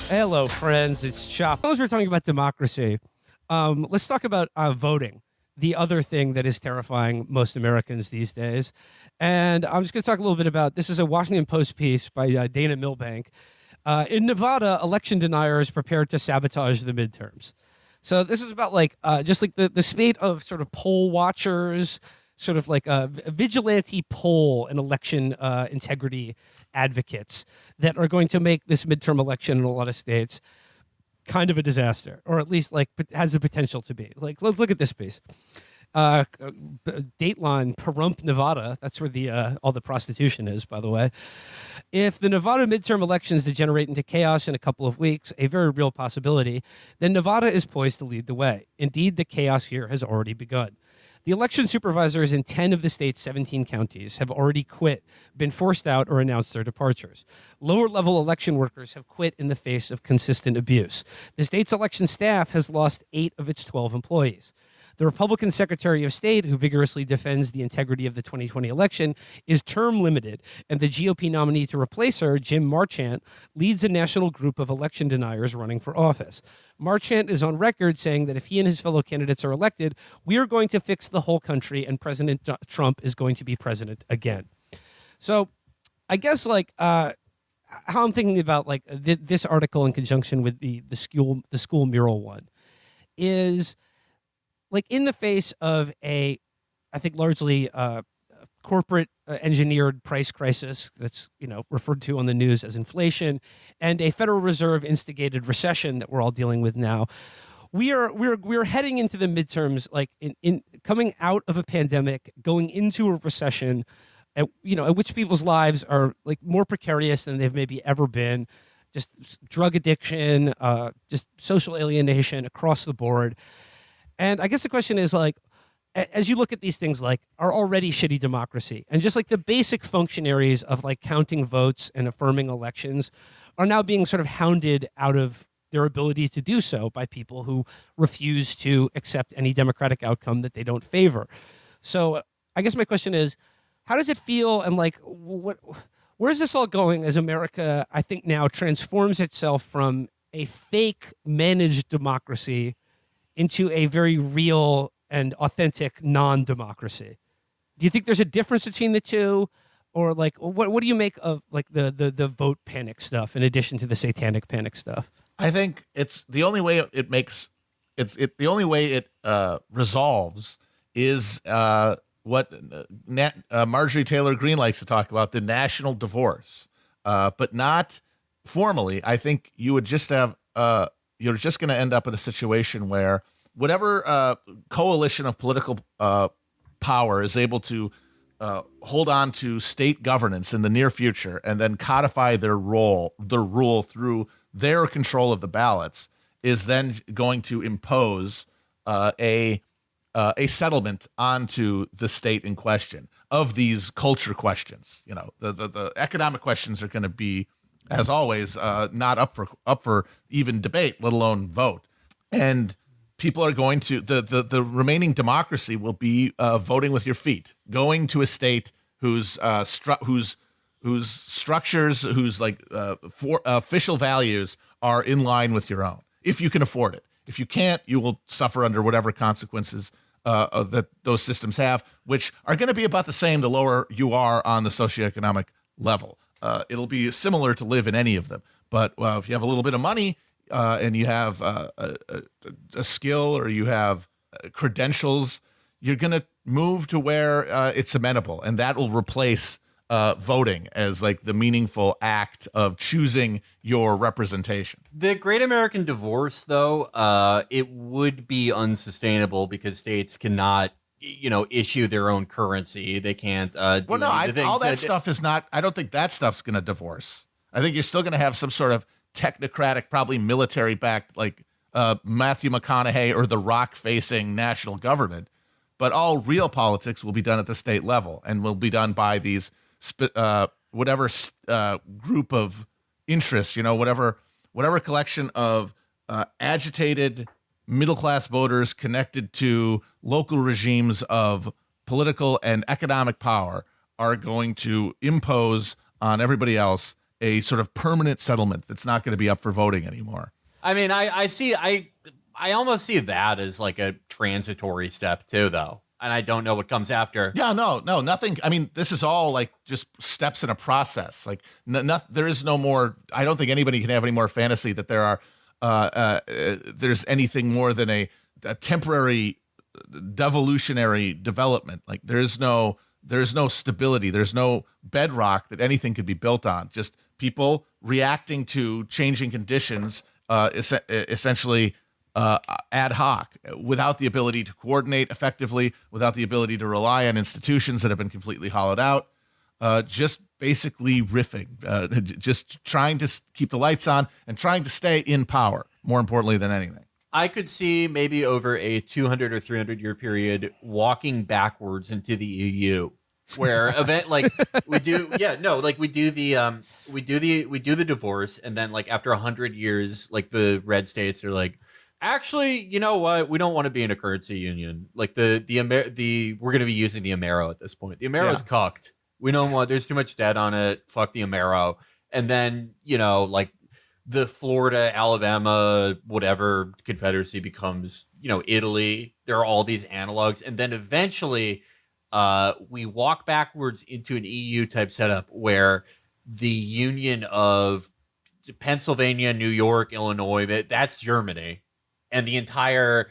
Hello, friends. It's Chapo. As we're talking about democracy, let's talk about voting, the other thing that is terrifying most Americans these days. And I'm just going to talk a little bit about this. Is a Washington Post piece by Dana Milbank. In Nevada, election deniers prepared to sabotage the midterms. So this is about just like the spate of sort of poll watchers, sort of like a vigilante poll and election integrity advocates that are going to make this midterm election in a lot of states kind of a disaster, or at least like has the potential to be. Like, let's look at this piece. Dateline, Pahrump, Nevada. That's where the all the prostitution is, by the way. If the Nevada midterm elections degenerate into chaos in a couple of weeks, a very real possibility, then Nevada is poised to lead the way. Indeed, the chaos here has already begun. The election supervisors in 10 of the state's 17 counties have already quit, been forced out, or announced their departures. Lower-level election workers have quit in the face of consistent abuse. The state's election staff has lost 8 of its 12 employees. The Republican Secretary of State, who vigorously defends the integrity of the 2020 election, is term limited, and the GOP nominee to replace her, Jim Marchant, leads a national group of election deniers running for office. Marchant is on record saying that if he and his fellow candidates are elected, we are going to fix the whole country, and President Trump is going to be president again. So I guess how I'm thinking about this article in conjunction with the school mural one is like in the face of I think largely corporate engineered price crisis that's referred to on the news as inflation, and a Federal Reserve instigated recession that we're all dealing with now. We're heading into the midterms, like in coming out of a pandemic, going into a recession, at which people's lives are like more precarious than they've maybe ever been. Just drug addiction, just social alienation across the board. And I guess the question is, like, as you look at these things, like our already shitty democracy and just like the basic functionaries of like counting votes and affirming elections are now being sort of hounded out of their ability to do so by people who refuse to accept any democratic outcome that they don't favor. So I guess my question is, how does it feel? And like, where's this all going as America, I think now transforms itself from a fake managed democracy into a very real and authentic non-democracy? Do you think there's a difference between the two? Or like, what do you make of like the vote panic stuff in addition to the satanic panic stuff? I think it's the only way it makes the only way it resolves is what Marjorie Taylor Greene likes to talk about, the national divorce, but not formally. I think you would just have you're just going to end up in a situation where whatever coalition of political power is able to hold on to state governance in the near future and then codify their rule through their control of the ballots is then going to impose a settlement onto the state in question of these culture questions. The economic questions are going to be, as always, not up for even debate, let alone vote. And people are going to the remaining democracy will be voting with your feet, going to a state whose structures, whose official values are in line with your own. If you can afford it, if you can't, you will suffer under whatever consequences that those systems have, which are going to be about the same the lower you are on the socioeconomic level. It'll be similar to live in any of them. But if you have a little bit of money and you have a skill or you have credentials, you're going to move to where it's amenable. And that will replace voting as like the meaningful act of choosing your representation. The Great American Divorce, though, it would be unsustainable because states cannot issue their own currency. They can't. All that stuff is not. I don't think that stuff's going to divorce. I think you're still going to have some sort of technocratic, probably military-backed, like Matthew McConaughey or the Rock-facing national government. But all real politics will be done at the state level and will be done by these whatever group of interests. Whatever collection of agitated middle-class voters connected to local regimes of political and economic power are going to impose on everybody else a sort of permanent settlement that's not going to be up for voting anymore. I mean, I almost see that as like a transitory step too, though. And I don't know what comes after. Yeah, no, nothing. I mean, this is all like just steps in a process. Like, there is no more. I don't think anybody can have any more fantasy that there's anything more than a temporary devolutionary development. Like, there's no stability. There's no bedrock that anything could be built on. Just people reacting to changing conditions, essentially. Ad hoc, without the ability to coordinate effectively, without the ability to rely on institutions that have been completely hollowed out, just basically riffing, just trying to keep the lights on and trying to stay in power, more importantly than anything. I could see maybe over a 200 or 300 year period walking backwards into the EU, where event like we do the divorce, and then like after 100 years, like the red states are like, actually, you know what? We don't want to be in a currency union. Like we're going to be using the Amero at this point. The Amero's cucked. We don't want. There's too much debt on it. Fuck the Amero. And then like the Florida, Alabama, whatever Confederacy becomes, Italy. There are all these analogs, and then eventually, we walk backwards into an EU type setup where the union of Pennsylvania, New York, Illinois, that's Germany. And the entire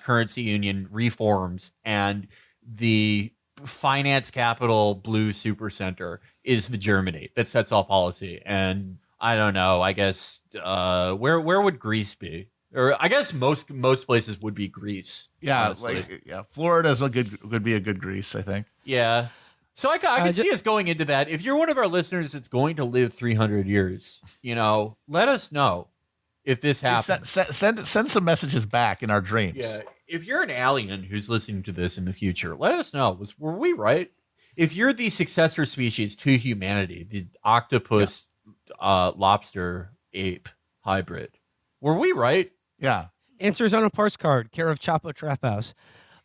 currency union reforms, and the finance capital blue supercenter is the Germany that sets all policy. And I don't know. I guess where would Greece be? Or I guess most places would be Greece. Yeah, honestly. Florida would be a good Greece, I think. Yeah. So I could see us going into that. If you're one of our listeners that's going to live 300 years, let us know. If this happens, send some messages back in our dreams. Yeah, if you're an alien who's listening to this in the future, let us know. Were we right? If you're the successor species to humanity, the octopus, lobster, ape hybrid, were we right? Yeah. Answers on a postcard, care of Chapo Trap House.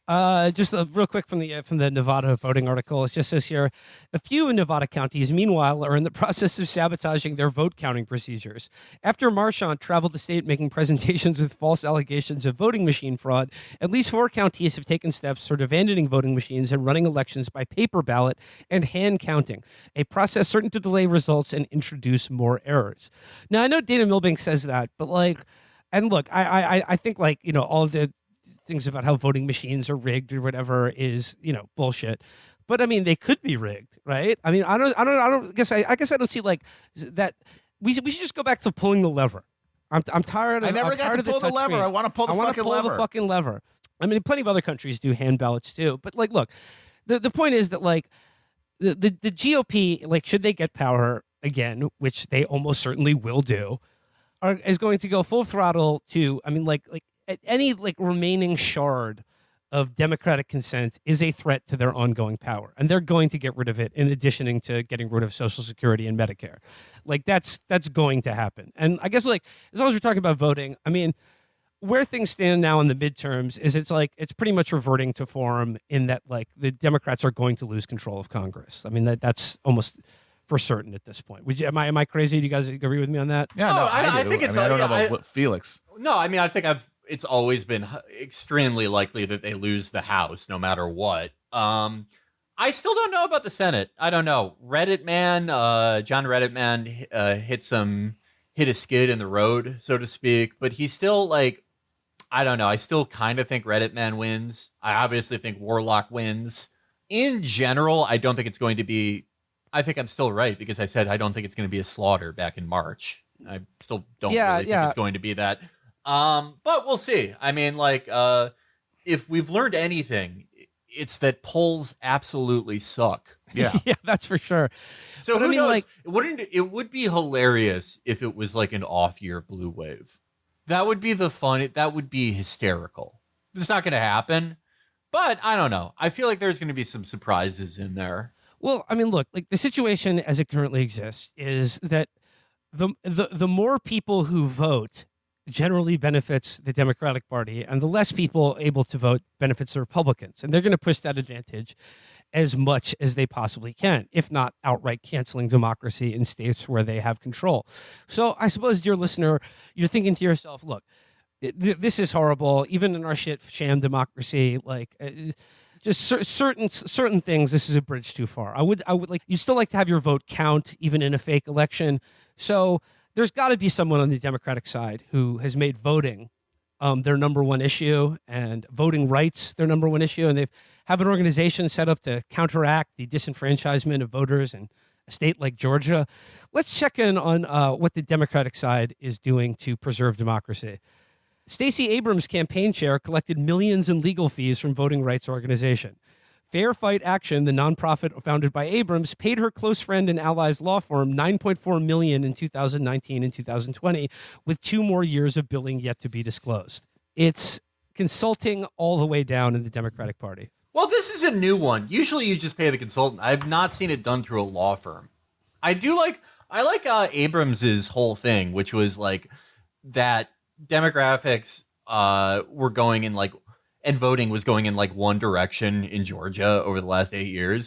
Just real quick from the Nevada voting article. It just says here, a few Nevada counties, meanwhile, are in the process of sabotaging their vote counting procedures. After Marchant traveled the state making presentations with false allegations of voting machine fraud, at least 4 counties have taken steps toward abandoning voting machines and running elections by paper ballot and hand counting, a process certain to delay results and introduce more errors. Now, I know Dana Milbank says that, but and look, I think all of the things about how voting machines are rigged or whatever is, bullshit. But I mean, they could be rigged, right? I mean, I guess I don't see that. We should just go back to pulling the lever. I'm tired of. I never got to pull the lever. I want to pull the fucking lever. I mean, plenty of other countries do hand ballots too. But look, the point is that the GOP, should they get power again, which they almost certainly will do, is going to go full throttle to. I mean, any remaining shard of democratic consent is a threat to their ongoing power, and they're going to get rid of it in addition to getting rid of Social Security and Medicare. That's going to happen. And I guess as long as we're talking about voting, I mean, where things stand now in the midterms is it's pretty much reverting to form in that the Democrats are going to lose control of Congress. I mean, that's almost for certain at this point. Am I crazy? Do you guys agree with me on that? Yeah, no, I think it's. I don't know about Felix. No, I mean, I think it's always been extremely likely that they lose the House no matter what. I still don't know about the Senate. I don't know. Reddit man, John Reddit man hit a skid in the road, so to speak. But he's still I don't know. I still kind of think Reddit man wins. I obviously think Warlock wins. In general, I don't think it's going to be. I think I'm still right because I said I don't think it's going to be a slaughter back in March. I still don't really think it's going to be that. But we'll see. I mean, if we've learned anything, it's that polls absolutely suck. Yeah, yeah, that's for sure. So but who knows? It would be hilarious if it was an off-year blue wave. That would be that would be hysterical. It's not going to happen, but I don't know. I feel like there's going to be some surprises in there. Well, I mean, look, the situation as it currently exists is that the more people who vote generally benefits the Democratic Party, and the less people able to vote benefits the Republicans, and they're going to push that advantage. as much as they possibly can, if not outright canceling democracy in states where they have control. So I suppose, dear listener, you're thinking to yourself, look, this is horrible. Even in our sham democracy, like just certain things, this is a bridge too far. I would like, you'd still like to have your vote count even in a fake election. So there's got to be someone on the Democratic side who has made voting their number one issue, and voting rights their number one issue, and they have an organization set up to counteract the disenfranchisement of voters in a state like Georgia. Let's check in on what the Democratic side is doing to preserve democracy. Stacey Abrams' campaign chair collected millions in legal fees from voting rights organization. Fair Fight Action, the nonprofit founded by Abrams, paid her close friend and allies law firm $9.4 million in 2019 and 2020, with 2 more years of billing yet to be disclosed. It's consulting all the way down in the Democratic Party. Well, this is a new one. Usually you just pay the consultant. I've not seen it done through a law firm. I like Abrams's whole thing, which was like that demographics were going in like, and voting was going in like one direction in Georgia over the last 8 years.